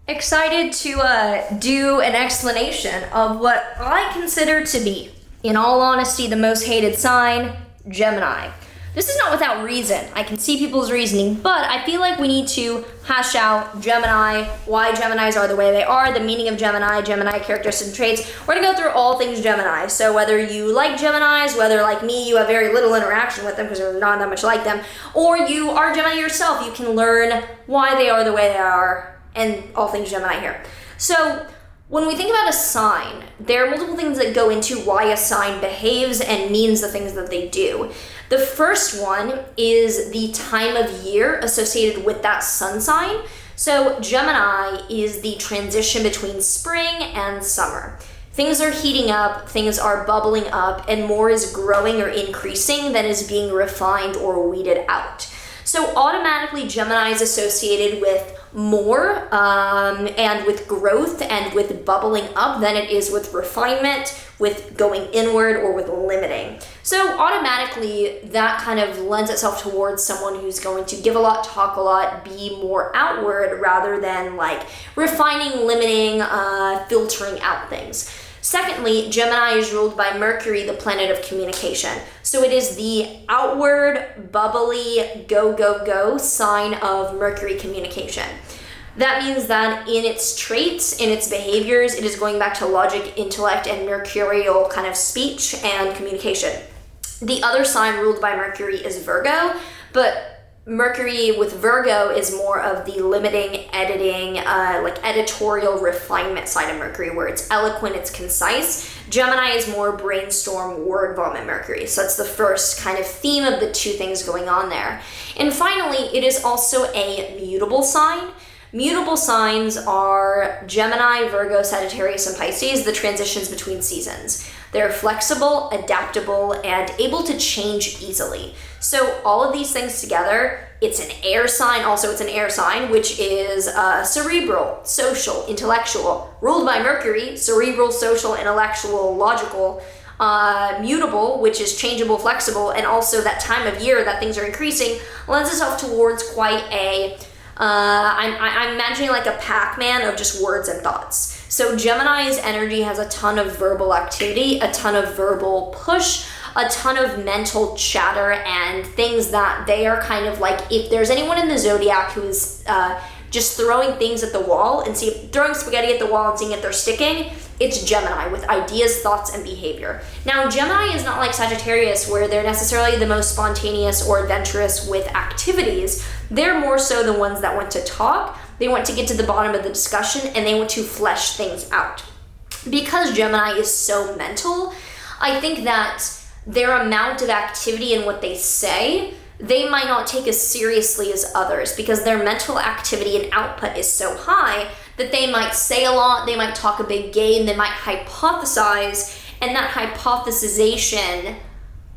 Excited to do an explanation of what I consider to be, in all honesty, the most hated sign, Gemini. This is not without reason. I can see people's reasoning, but I feel like we need to hash out Gemini, why Geminis are the way they are, the meaning of Gemini, Gemini characteristics and traits. We're gonna go through all things Gemini. So whether you like Geminis, whether like me, you have very little interaction with them because you're not that much like them, or you are Gemini yourself, you can learn why they are the way they are and all things Gemini here. So when we think about a sign, there are multiple things that go into why a sign behaves and means the things that they do. The first one is the time of year associated with that sun sign. So Gemini is the transition between spring and summer. Things are heating up, things are bubbling up, and more is growing or increasing than is being refined or weeded out. So automatically Gemini is associated with more and with growth and with bubbling up than it is with refinement, with going inward, or with limiting. So automatically that kind of lends itself towards someone who's going to give a lot, talk a lot, be more outward rather than like refining, limiting, filtering out things. Secondly, Gemini is ruled by Mercury, the planet of communication. So it is the outward, bubbly, go, go, go sign of Mercury communication. That means that in its traits, in its behaviors, it is going back to logic, intellect, and mercurial kind of speech and communication. The other sign ruled by Mercury is Virgo, but Mercury with Virgo is more of the limiting, editing, like editorial refinement side of Mercury, where it's eloquent, it's concise. Gemini is more brainstorm, word vomit Mercury. So that's the first kind of theme of the two things going on there. And finally, it is also a mutable sign. Mutable signs are Gemini, Virgo, Sagittarius, and Pisces, the transitions between seasons. They're flexible, adaptable, and able to change easily. So all of these things together, it's an air sign. Also, it's an air sign, which is cerebral, social, intellectual, ruled by Mercury, cerebral, social, intellectual, logical, mutable, which is changeable, flexible, and also that time of year that things are increasing lends itself towards quite a I'm imagining like a Pac-Man of just words and thoughts. So Gemini's energy has a ton of verbal activity, a ton of verbal push, a ton of mental chatter, and things that they are kind of like, if there's anyone in the zodiac who's just throwing things at the wall and throwing spaghetti at the wall and seeing if they're sticking, it's Gemini with ideas, thoughts, and behavior. Now, Gemini is not like Sagittarius where they're necessarily the most spontaneous or adventurous with activities. They're more so the ones that want to talk, they want to get to the bottom of the discussion, and they want to flesh things out. Because Gemini is so mental, I think that their amount of activity in what they say, they might not take as seriously as others because their mental activity and output is so high that they might say a lot, they might talk a big game, they might hypothesize, and that hypothesization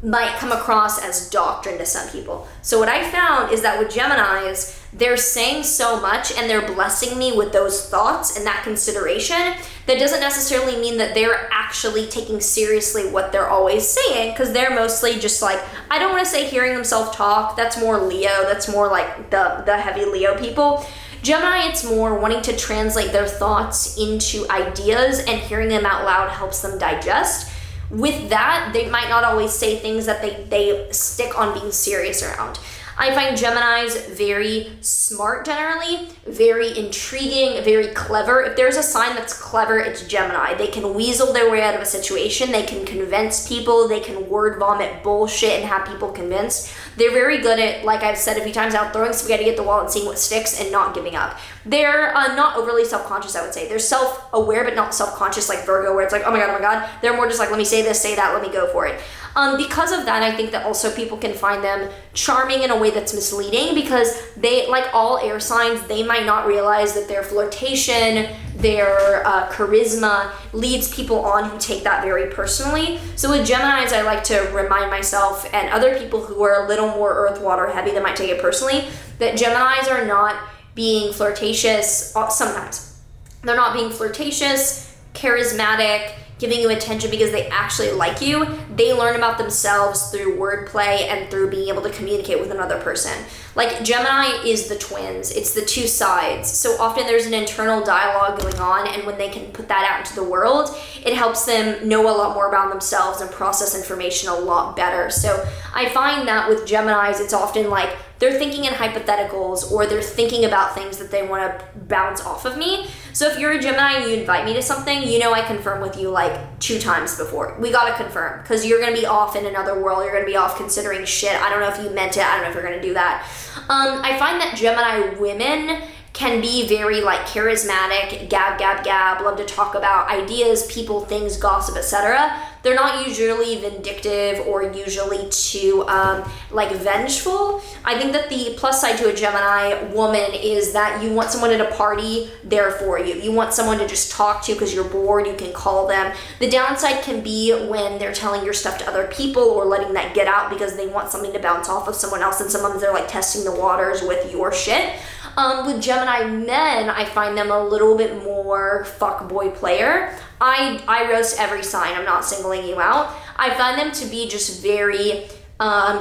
might come across as doctrine to some people. So what I found is that with Geminis, they're saying so much and they're blessing me with those thoughts and that consideration. That doesn't necessarily mean that they're actually taking seriously what they're always saying, because they're mostly just like, I don't want to say hearing themselves talk, that's more Leo, that's more like the heavy Leo people. Gemini, it's more wanting to translate their thoughts into ideas, and hearing them out loud helps them digest. With that, they might not always say things that they stick on being serious around. I find Geminis very smart generally, very intriguing, very clever. If there's a sign that's clever, it's Gemini. They can weasel their way out of a situation, they can convince people, they can word vomit bullshit and have people convinced. They're very good at, like I've said a few times now, throwing spaghetti at the wall and seeing what sticks and not giving up. They're not overly self-conscious, I would say. They're self-aware but not self-conscious like Virgo, where it's like, oh my god. They're more just like, let me say this, say that, let me go for it. Because of that, I think that also people can find them charming in a way that's misleading, because they, like all air signs, they might not realize that their flirtation, their charisma leads people on who take that very personally. So with Geminis, I like to remind myself and other people who are a little more earth, water heavy that might take it personally, that Geminis are not being flirtatious. Sometimes they're not being flirtatious, charismatic, giving you attention because they actually like you. They learn about themselves through wordplay and through being able to communicate with another person. Like Gemini is the twins, it's the two sides. So often there's an internal dialogue going on, and when they can put that out into the world, it helps them know a lot more about themselves and process information a lot better. So I find that with Geminis, it's often like they're thinking in hypotheticals, or they're thinking about things that they want to bounce off of me. So if you're a Gemini and you invite me to something, you know I confirm with you like 2 times before. We gotta confirm, because you're gonna be off in another world. You're gonna be off considering shit. I don't know if you meant it. I don't know if you're gonna do that. I find that Gemini women can be very like charismatic, gab, love to talk about ideas, people, things, gossip, etc. They're not usually vindictive or usually too like vengeful. I think that the plus side to a Gemini woman is that you want someone at a party there for you. You want someone to just talk to because you're bored, you can call them. The downside can be when they're telling your stuff to other people or letting that get out because they want something to bounce off of someone else, and sometimes they're like testing the waters with your shit. With Gemini men, I find them a little bit more fuckboy player. I roast every sign. I'm not singling you out. I find them to be just very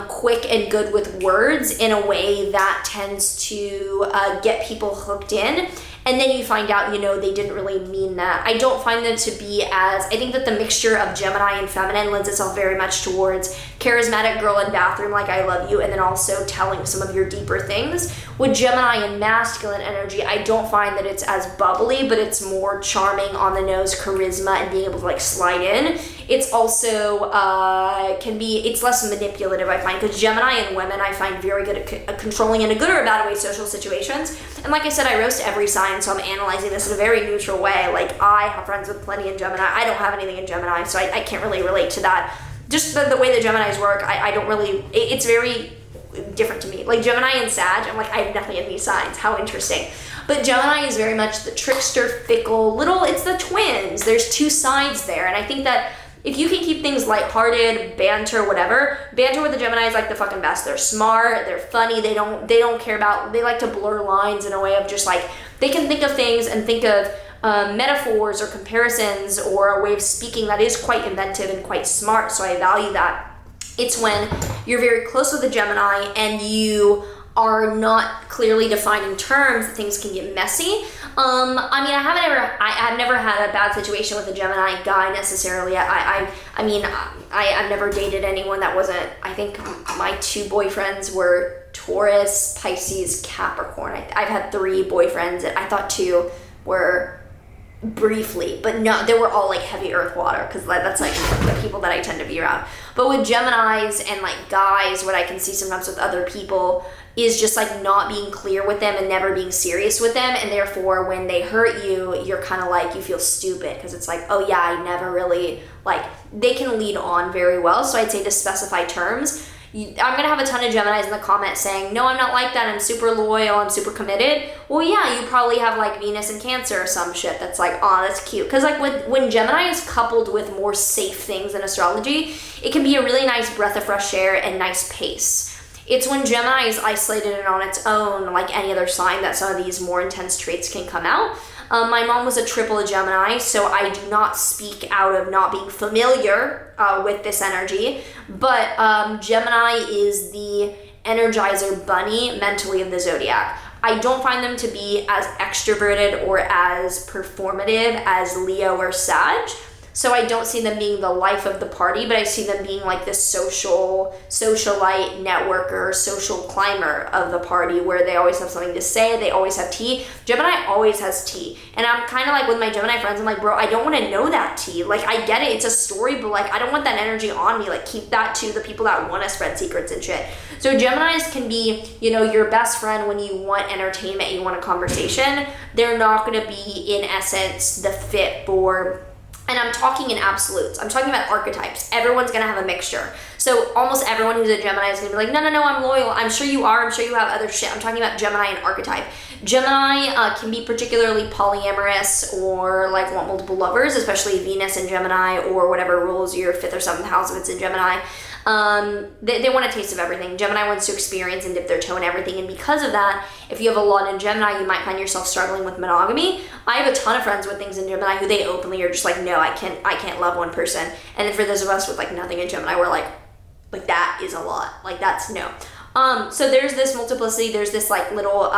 quick and good with words in a way that tends to get people hooked in. And then you find out, you know, they didn't really mean that. I don't find them to be as, I think that the mixture of Gemini and feminine lends itself very much towards charismatic girl in bathroom, like I love you, and then also telling some of your deeper things. With Gemini and masculine energy, I don't find that it's as bubbly, but it's more charming, on the nose, charisma, and being able to like slide in. It's also, it's less manipulative, I find, because Gemini and women I find very good at controlling in a good or a bad way social situations. And like I said, I roast every sign, so I'm analyzing this in a very neutral way. Like, I have friends with plenty in Gemini. I don't have anything in Gemini, so I can't really relate to that. Just the way the Geminis work, I don't really, it's very different to me. Like Gemini and Sag, I'm like, I have nothing in these signs. How interesting. But Gemini is very much the trickster, fickle, little, it's the twins. There's 2 sides there. And I think that if you can keep things lighthearted, banter, whatever, banter with the Gemini is like the fucking best. They're smart, they're funny, they don't care about, they like to blur lines in a way of just like, they can think of things and think of metaphors or comparisons or a way of speaking that is quite inventive and quite smart, so I value that. It's when you're very close with a Gemini and you are not clearly defining terms that things can get messy. I mean, I've never had a bad situation with a Gemini guy necessarily. I've never dated anyone that wasn't, I think my 2 boyfriends were Taurus, Pisces, Capricorn. I've had 3 boyfriends. I thought 2 were briefly, but no, they were all like heavy earth water, because that's like the people that I tend to be around. But with Geminis and like guys, what I can see sometimes with other people is just like not being clear with them and never being serious with them, and therefore when they hurt you, you're kind of like, you feel stupid because it's like, oh yeah, I never really, like, they can lead on very well. So I'd say to specify terms. I'm gonna have a ton of Geminis in the comments saying, no, I'm not like that, I'm super loyal, I'm super committed. Well, yeah, you probably have like Venus and Cancer or some shit that's like, oh, that's cute. Because like when Gemini is coupled with more safe things in astrology, it can be a really nice breath of fresh air and nice pace. It's when Gemini is isolated and on its own, like any other sign, that some of these more intense traits can come out. My mom was a triple Gemini, so I do not speak out of not being familiar with this energy, but Gemini is the energizer bunny mentally of the zodiac. I don't find them to be as extroverted or as performative as Leo or Sag. So I don't see them being the life of the party, but I see them being like this socialite, networker, social climber of the party, where they always have something to say, they always have tea. Gemini always has tea. And I'm kind of like with my Gemini friends, I'm like, bro, I don't want to know that tea. Like, I get it, it's a story, but like, I don't want that energy on me. Like, keep that to the people that want to spread secrets and shit. So Geminis can be, you know, your best friend when you want entertainment, you want a conversation. They're not going to be, in essence, the fit for... And I'm talking in absolutes. I'm talking about archetypes. Everyone's going to have a mixture. So almost everyone who's a Gemini is going to be like, no, I'm loyal. I'm sure you are. I'm sure you have other shit. I'm talking about Gemini and archetype. Gemini can be particularly polyamorous or like want multiple lovers, especially Venus in Gemini or whatever rules your 5th or 7th house if it's in Gemini. They want a taste of everything. Gemini wants to experience and dip their toe in everything, and because of that, if you have a lot in Gemini, you might find yourself struggling with monogamy. I have a ton of friends with things in Gemini who they openly are just like, no, I can't love one person. And then for those of us with like nothing in Gemini, we're like that is a lot. Like that's no. So there's this multiplicity, there's this like little,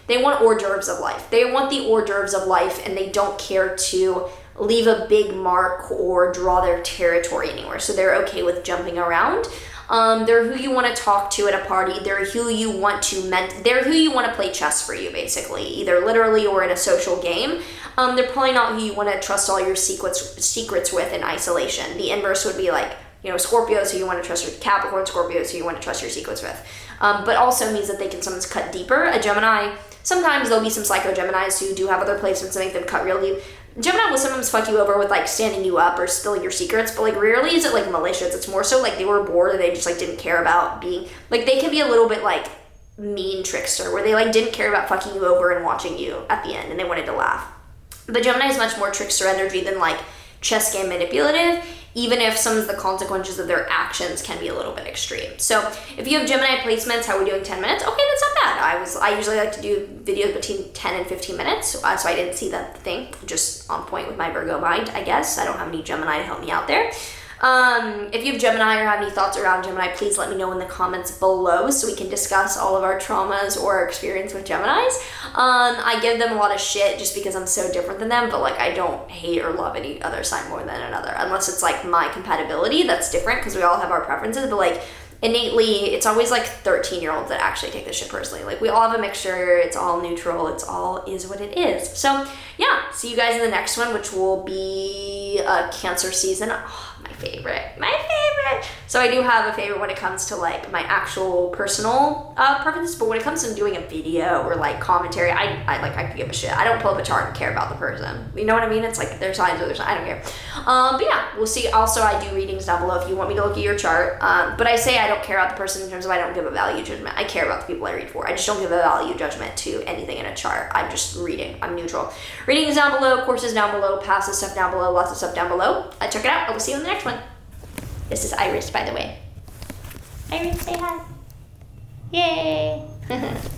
they want hors d'oeuvres of life. They want the hors d'oeuvres of life, and they don't care to leave a big mark or draw their territory anywhere. So they're okay with jumping around. They're who you want to talk to at a party. They're who you want to they're who you want to play chess for you, basically, either literally or in a social game. They're probably not who you want to trust all your secrets with in isolation. The inverse would be like, you know, Scorpios who you want to trust your Capricorn, Scorpios who you want to trust your secrets with. But also means that they can sometimes cut deeper. A Gemini, sometimes there'll be some psycho Geminis who do have other placements that make them cut real deep. Gemini will sometimes fuck you over with like standing you up or spilling your secrets, but like rarely is it like malicious. It's more so like they were bored and they just like didn't care about being, like they can be a little bit like mean trickster where they like didn't care about fucking you over and watching you at the end and they wanted to laugh. But Gemini is much more trickster energy than like chess game manipulative, even if some of the consequences of their actions can be a little bit extreme. So if you have Gemini placements, how are we doing 10 minutes? Okay, that's not bad. I usually like to do videos between 10 and 15 minutes, so I didn't see that thing. Just on point with my Virgo mind, I guess. I don't have any Gemini to help me out there. If you have Gemini or have any thoughts around Gemini, please let me know in the comments below so we can discuss all of our traumas or our experience with Geminis. I give them a lot of shit just because I'm so different than them, but like I don't hate or love any other sign more than another, unless it's like my compatibility. That's different because we all have our preferences, but like innately, it's always like 13-year-olds that actually take this shit personally. Like we all have a mixture, it's all neutral, it's all is what it is. So yeah, see you guys in the next one, which will be a Cancer season. Oh, my favorite. So I do have a favorite when it comes to like my actual personal preferences, but when it comes to doing a video or like commentary, I could give a shit. I don't pull up a chart and care about the person. You know what I mean? It's like their signs or their signs. I don't care. But yeah, we'll see. Also, I do readings down below if you want me to look at your chart. But I say I don't care about the person in terms of I don't give a value judgment. I care about the people I read for. I just don't give a value judgment to anything in a chart. I'm just reading. I'm neutral. Readings down below, courses down below, passive stuff down below, lots of stuff down below. Check it out. I will see you in the next one. This is Iris, by the way. Iris, say hi. Yay!